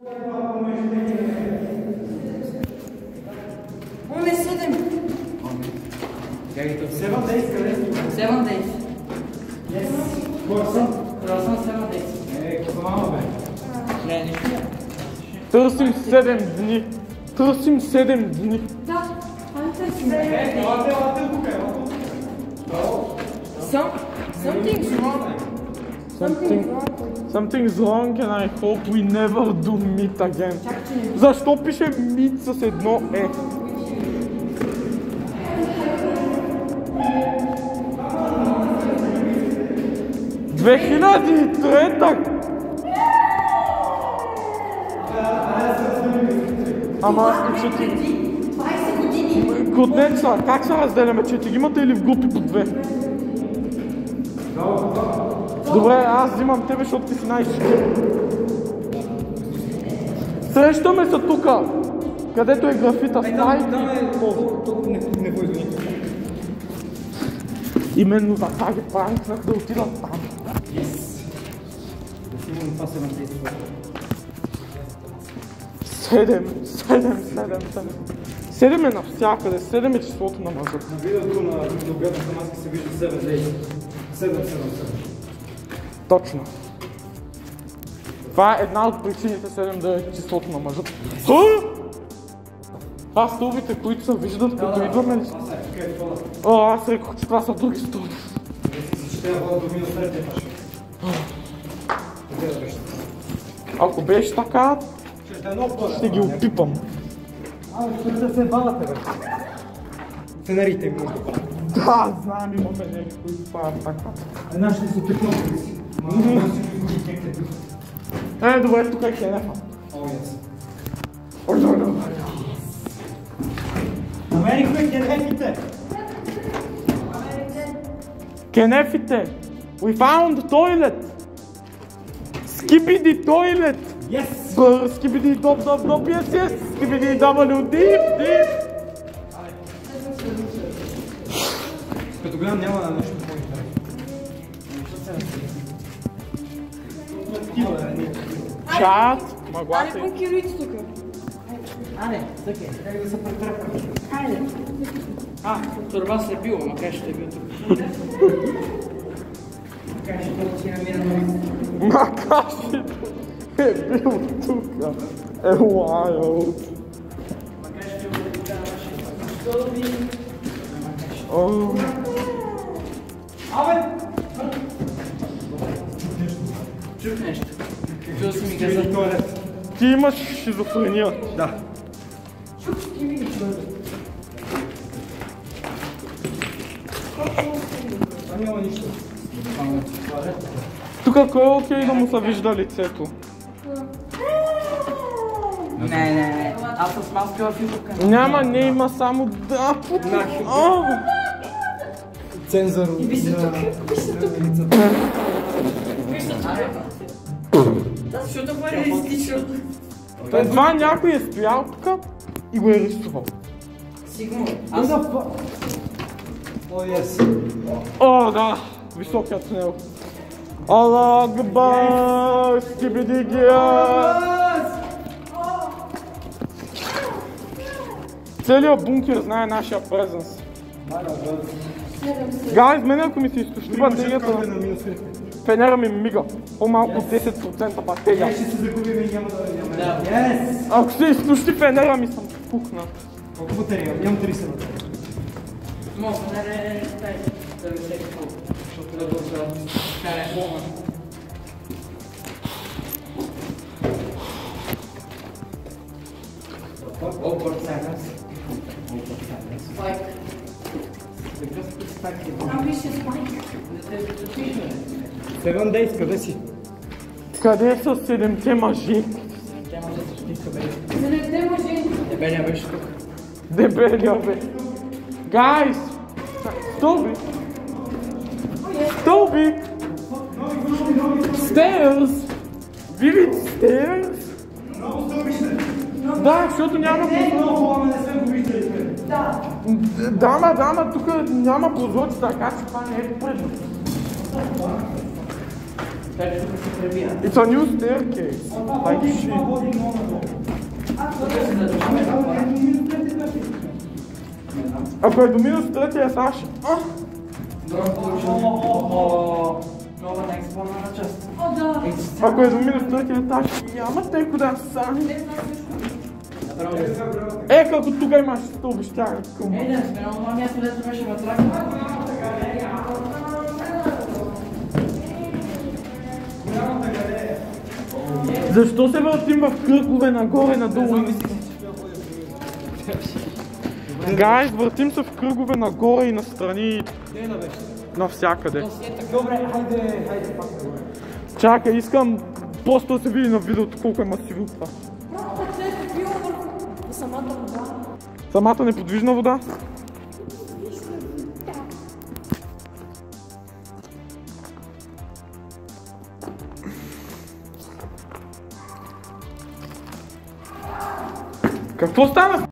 Имаме 7. 7 days, къде си? 7 days. Yes. Croissant? Croissant 7 days. Какво мама бе? Не, нищо. Търсим 7 дни. Търсим 7 дни. Да, търсим. Елате тук, Something's wrong. Something's wrong and I hope we never do meet again. Защо пише meet с едно е? ...2003! Ама и че ти... 20 години. Коднеца, как се разделяме? Че ти ги имате или в групи по две? Добре, аз взимам тебе, защото ти си най-шикер. Срещаме се тука, където е графита. Не го извини. Именно за тази пранкнах да отида там. Сигурно това се надейства. 7 е навсякъде, 7 е числото на мъжът. На видеото на обядната маска се вижда 7 days. 7. Точно. Това е една от причините 7 да е числото на мъжът. Това стълбите, които се виждат, като идваме ли? Аз рекох, че това са други стълби. Ще я вода до минус 3 паш. Ако беше така, ще ги опипам. Ще се балате, бе. Фенерите им може да правят. Да, знам, имаме някакви, които правят така. Една ще се опитвам. Добре, тук е Кенефа. Намерихме кенефите! Кенефите! We found the toilet! Skibidi toilet! Yes! Skibidi dop, yes! Skibidi double deep! Като гледам няма на нещо по-интересно. Чат! Маглата Али, блокируйте тук. Али, тъкай. Как да се претрепа? Айде. Турба се е било, макар ще е бил тук. Макар ще да си намираме. Макашито е бил тука. Е wild. Макар ще го да наши стълби. Абе! Чух нещо. Чул си ми каза. Ти имаш шизофрения. Да. Чух си ми Това няма нищо. Тук кой е окей да му се вижда лицето? Не. Аз съм с маска в YouTube. Няма, не има само да. Цензър. Виж се тук. Защото го е реалистично. Едва някой е стоял тук и го е рисувал. Сигурно. О, ес. О, да! Високият тунел. Аллах Акбар! Скибиди гиас! Целият бункер знае нашия презенс. Гайз, мене ако ми се изтощи батерията, фенера ми мига. По-малко от 10% батерия. Ще се загубим и няма да... Yes! Ако се изтощи фенера ми съм пукнат. Колко батерия? Имам 30 батерия. Мога да не стай. Да не се какво. Защото да го за телефона. Awkward silence. Спайк. Там пише спайк. 7 days, къде си? Къде са 7-те мъжи? Те може да се щиска, бе. Седемте мъжи. Дебелия беше тук. Дебелия, бе. Гайс! Стълби! Стълби! Stairs! Vivid stairs! Много стълбище! Да, защото няма прозорец. Ама не сме го виждали. Да, тук няма прозорец, така че това не е предно. Чакай, тук се пребия. It's a new staircase. Like shit. Тук се задушаме. Ако е до минус третия етаж. Нова неексплорирана част. О, да. Ако е до минус третия етаж, няма те куда са. Како тук имаш стълбища. Да, сме на това място, дето беше вътрака. Защо се въртим в кръгове нагоре, надолу? Гайс, въртим се в кръгове нагоре и настрани. Навсякъде. Добре, хайде пак да го. Чакай, искам просто да се види на видеото колко е масивно това. Просто е било върху самата вода. Самата неподвижна вода. Какво стана?